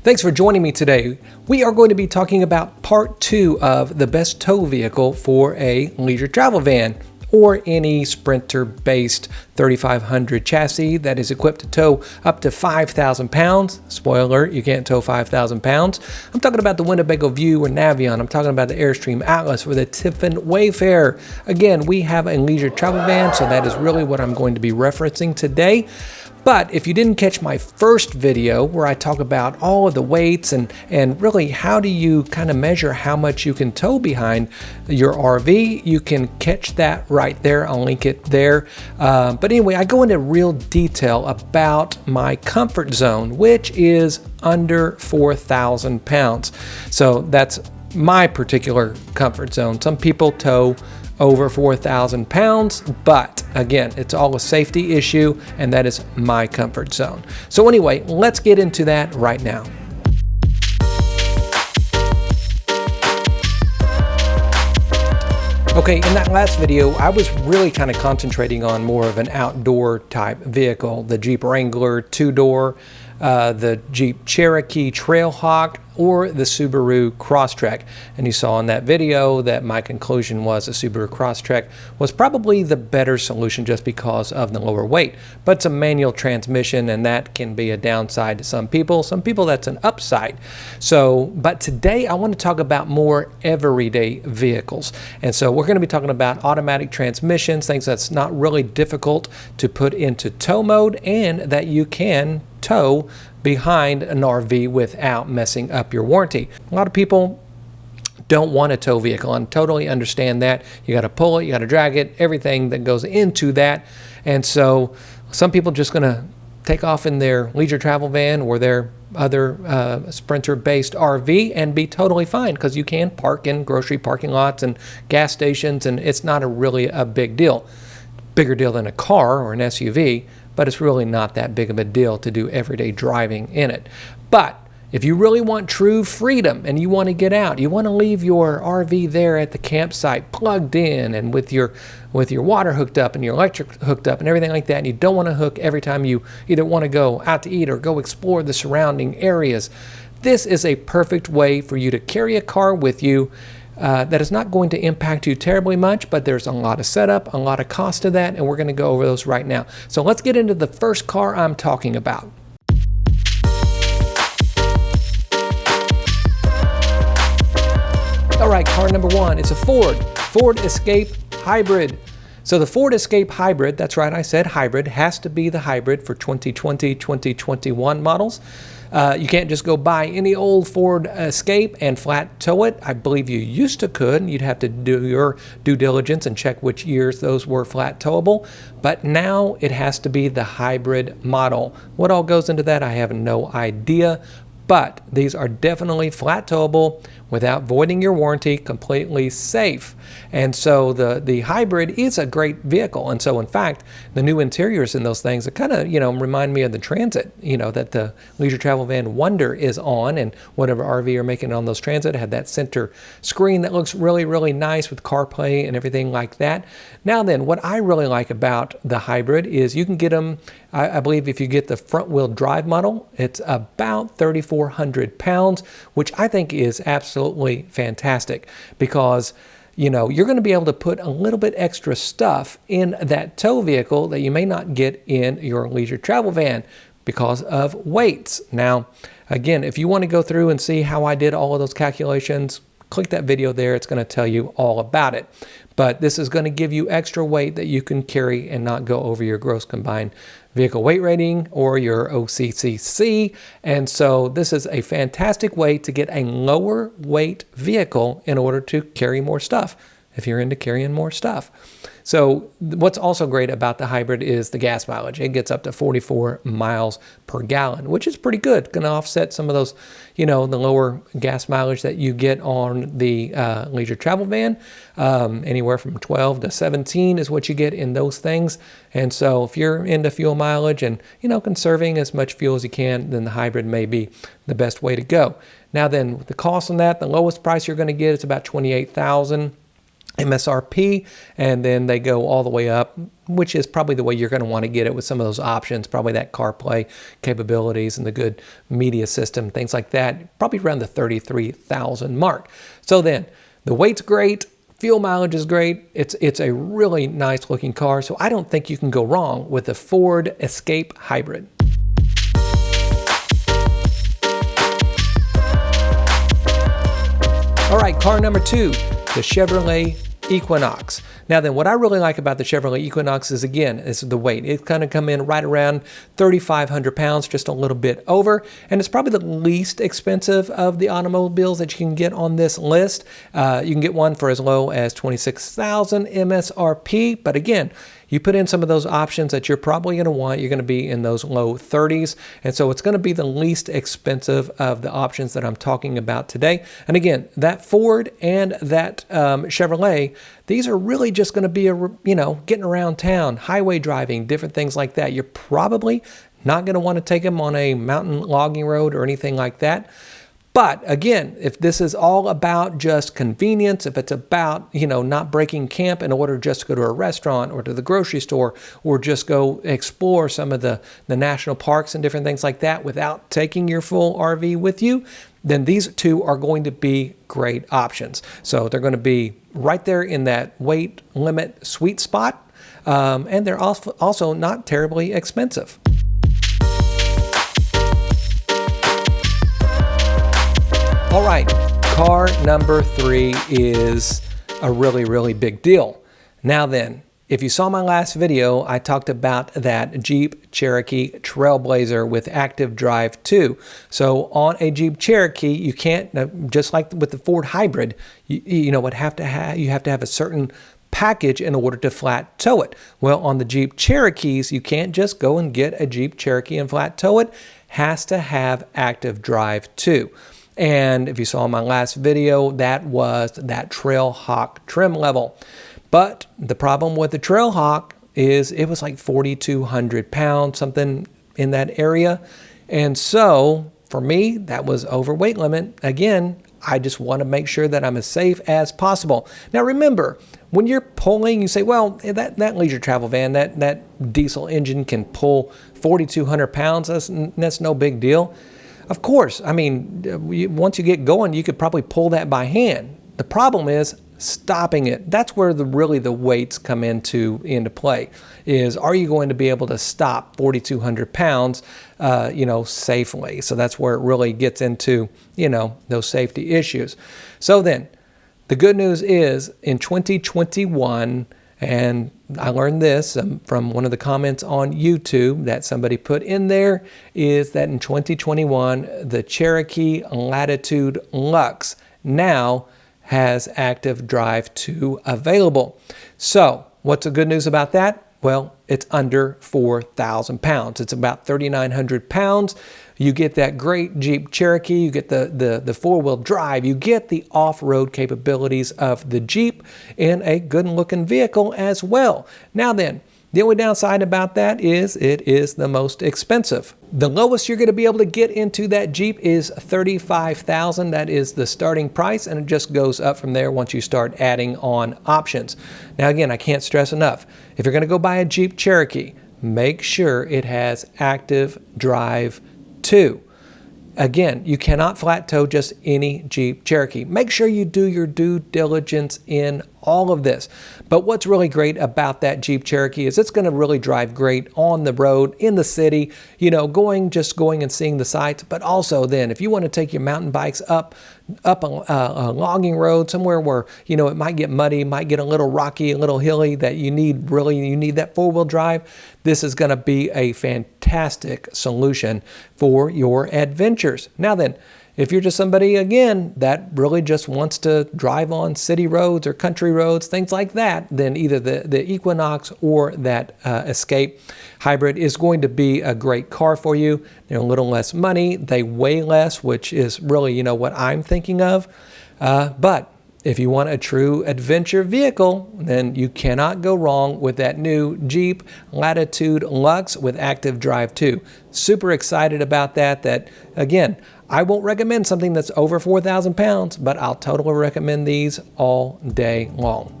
Thanks for joining me today. We are going to be talking about part 2 of the best tow vehicle for a leisure travel van or any Sprinter-based 3500 chassis that is equipped to tow up to 5,000 pounds. Spoiler alert, you can't tow 5,000 pounds. I'm talking about the Winnebago View or Navion. I'm talking about the Airstream Atlas or the Tiffin Wayfarer. Again, we have a leisure travel van, so that is really what I'm going to be referencing today. But if you didn't catch my first video where I talk about all of the weights and really how do you kind of measure how much you can tow behind your RV, you can catch that right there. I'll link it there. But anyway, I go into real detail about my comfort zone, which is under 4,000 pounds. So that's my particular comfort zone. Some people tow over 4,000 pounds, but again, it's all a safety issue, and that is my comfort zone. So anyway, let's get into that right now. Okay, in that last video, I was really kind of concentrating on more of an outdoor type vehicle, the Jeep Wrangler 2-door, the Jeep Cherokee Trailhawk, or the Subaru Cross Trek. And you saw in that video that my conclusion was the Subaru Cross Trek was probably the better solution just because of the lower weight. But it's a manual transmission, and that can be a downside to some people. Some people that's an upside. But today I want to talk about more everyday vehicles. And so we're going to be talking about automatic transmissions, things that's not really difficult to put into tow mode and that you can tow behind an RV without messing up your warranty. A lot of people don't want a tow vehicle, and totally understand that. You got to pull it, you got to drag it, everything that goes into that. And so some people just going to take off in their leisure travel van or their other Sprinter-based RV and be totally fine, because you can park in grocery parking lots and gas stations, and it's not really a big deal. Bigger deal than a car or an SUV, but it's really not that big of a deal to do everyday driving in it. But if you really want true freedom and you want to get out, you want to leave your RV there at the campsite plugged in and with your water hooked up and your electric hooked up and everything like that, and you don't want to hook every time you either want to go out to eat or go explore the surrounding areas, this is a perfect way for you to carry a car with you that is not going to impact you terribly much, but there's a lot of setup, a lot of cost to that, and we're going to go over those right now. So let's get into the first car I'm talking about. All right, car number one, it's a Ford Escape Hybrid. So the Ford Escape Hybrid, that's right, I said hybrid, has to be the hybrid for 2020, 2021 models. You can't just go buy any old Ford Escape and flat tow it. I believe you used to could. You'd have to do your due diligence and check which years those were flat towable. But now it has to be the hybrid model. What all goes into that, I have no idea. But these are definitely flat towable without voiding your warranty, completely safe. And so the hybrid is a great vehicle. And so in fact, the new interiors in those things, it kind of, remind me of the Transit, that the leisure travel van Wonder is on, and whatever RV you're making on those Transit had that center screen that looks really, really nice with CarPlay and everything like that. Now then, what I really like about the hybrid is you can get them, I believe if you get the front wheel drive model, it's about 3,400 pounds, which I think is absolutely fantastic, because you're going to be able to put a little bit extra stuff in that tow vehicle that you may not get in your leisure travel van because of weights. Now, again, if you want to go through and see how I did all of those calculations, click that video there. It's going to tell you all about it. But this is going to give you extra weight that you can carry and not go over your gross combined vehicle weight rating or your OCCC. And so this is a fantastic way to get a lower weight vehicle in order to carry more stuff, if you're into carrying more stuff. So what's also great about the hybrid is the gas mileage. It gets up to 44 miles per gallon, which is pretty good. Going to offset some of those, the lower gas mileage that you get on the leisure travel van. Anywhere from 12 to 17 is what you get in those things. And so if you're into fuel mileage and, conserving as much fuel as you can, then the hybrid may be the best way to go. Now then, with the cost on that, the lowest price you're going to get is about $28,000. MSRP, and then they go all the way up, which is probably the way you're going to want to get it with some of those options, probably that CarPlay capabilities and the good media system, things like that, probably around the 33,000 mark. So then the weight's great, fuel mileage is great. It's a really nice looking car, so I don't think you can go wrong with the Ford Escape Hybrid. All right, car number 2, the Chevrolet Equinox. Now then, what I really like about the Chevrolet Equinox is, again, is the weight. It's kind of come in right around 3,500 pounds, just a little bit over, and it's probably the least expensive of the automobiles that you can get on this list. You can get one for as low as 26,000 MSRP, but again, you put in some of those options that you're probably going to want, you're going to be in those low 30s. And so it's going to be the least expensive of the options that I'm talking about today. And again, that Ford and that Chevrolet, these are really just going to be, getting around town, highway driving, different things like that. You're probably not going to want to take them on a mountain logging road or anything like that. But again, if this is all about just convenience, if it's about, not breaking camp in order just to go to a restaurant or to the grocery store or just go explore some of the national parks and different things like that without taking your full RV with you, then these two are going to be great options. So they're going to be right there in that weight limit sweet spot, and they're also not terribly expensive. All right, car number 3 is a really, really big deal. Now then, if you saw my last video, I talked about that Jeep Cherokee Trailblazer with Active Drive 2. So on a Jeep Cherokee, you can't, just like with the Ford Hybrid, you have to have a certain package in order to flat tow it. Well, on the Jeep Cherokees, you can't just go and get a Jeep Cherokee and flat tow it. Has to have Active Drive 2. And if you saw my last video, that was that Trailhawk trim level. But the problem with the Trailhawk is it was like 4,200 pounds, something in that area. And so for me, that was overweight limit. Again, I just want to make sure that I'm as safe as possible. Now remember, when you're pulling, you say, well, that leisure travel van, that diesel engine can pull 4,200 pounds. That's no big deal. Of course, I mean, once you get going, you could probably pull that by hand. The problem is stopping it. That's where really the weights come into play. Is, are you going to be able to stop 4,200 pounds, safely? So that's where it really gets into, those safety issues. So then, the good news is in 2021. And I learned this from one of the comments on YouTube that somebody put in there, is that in 2021, the Cherokee Latitude Lux now has Active Drive 2 available. So what's the good news about that? Well, it's under 4,000 pounds. It's about 3,900 pounds. You get that great Jeep Cherokee, you get the four-wheel drive, you get the off-road capabilities of the Jeep in a good-looking vehicle as well. Now then, the only downside about that is it is the most expensive. The lowest you're going to be able to get into that Jeep is $35,000. That is the starting price, and it just goes up from there once you start adding on options. Now again, I can't stress enough, if you're going to go buy a Jeep Cherokee, make sure it has Active Drive 2. Again, you cannot flat tow just any Jeep Cherokee. Make sure you do your due diligence in all of this. But what's really great about that Jeep Cherokee is it's going to really drive great on the road, in the city, going and seeing the sights. But also then, if you want to take your mountain bikes up a logging road, somewhere where, it might get muddy, might get a little rocky, a little hilly, that you need that four-wheel drive, this is going to be a fantastic solution for your adventures. Now then, if you're just somebody, again, that really just wants to drive on city roads or country roads, things like that, then either the Equinox or that Escape Hybrid is going to be a great car for you. They're a little less money. They weigh less, which is really, what I'm thinking of. But if you want a true adventure vehicle, then you cannot go wrong with that new Jeep Latitude Lux with Active Drive 2. Super excited about that. Again, I won't recommend something that's over 4,000 pounds, but I'll totally recommend these all day long.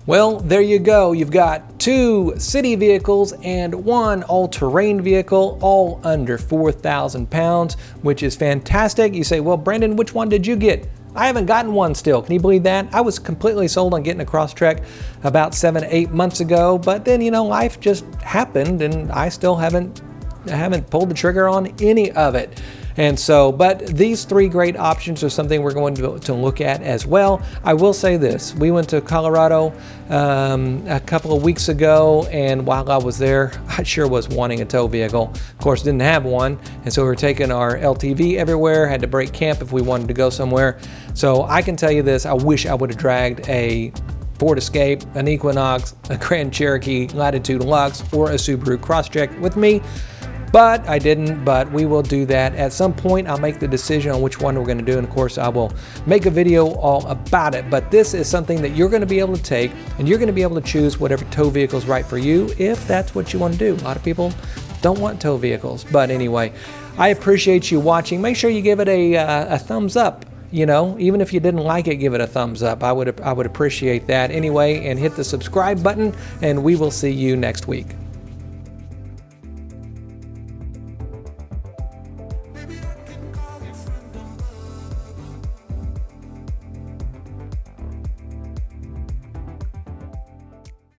Well, there you go. You've got 2 city vehicles and 1 all-terrain vehicle, all under 4,000 pounds, which is fantastic. You say, well, Brandon, which one did you get? I haven't gotten one still. Can you believe that? I was completely sold on getting a Cross Trek about 7 to 8 months ago, but then, you know, life just happened and I still haven't pulled the trigger on any of it. And so, but these 3 great options are something we're going to look at as well. I will say this, we went to Colorado a couple of weeks ago, and while I was there, I sure was wanting a tow vehicle. Of course, didn't have one, and so we were taking our LTV everywhere, had to break camp if we wanted to go somewhere. So I can tell you this, I wish I would have dragged a Ford Escape, an Equinox, a Grand Cherokee Latitude Lux, or a Subaru Cross Trek with me. But I didn't, but we will do that at some point. I'll make the decision on which one we're going to do, and of course I will make a video all about it. But this is something that you're going to be able to take, and you're going to be able to choose whatever tow vehicle is right for you if that's what you want to do. A lot of people don't want tow vehicles, but anyway, I appreciate you watching. Make sure you give it a thumbs up. You know, even if you didn't like it, give it a thumbs up. I would appreciate that anyway, and hit the subscribe button, and we will see you next week.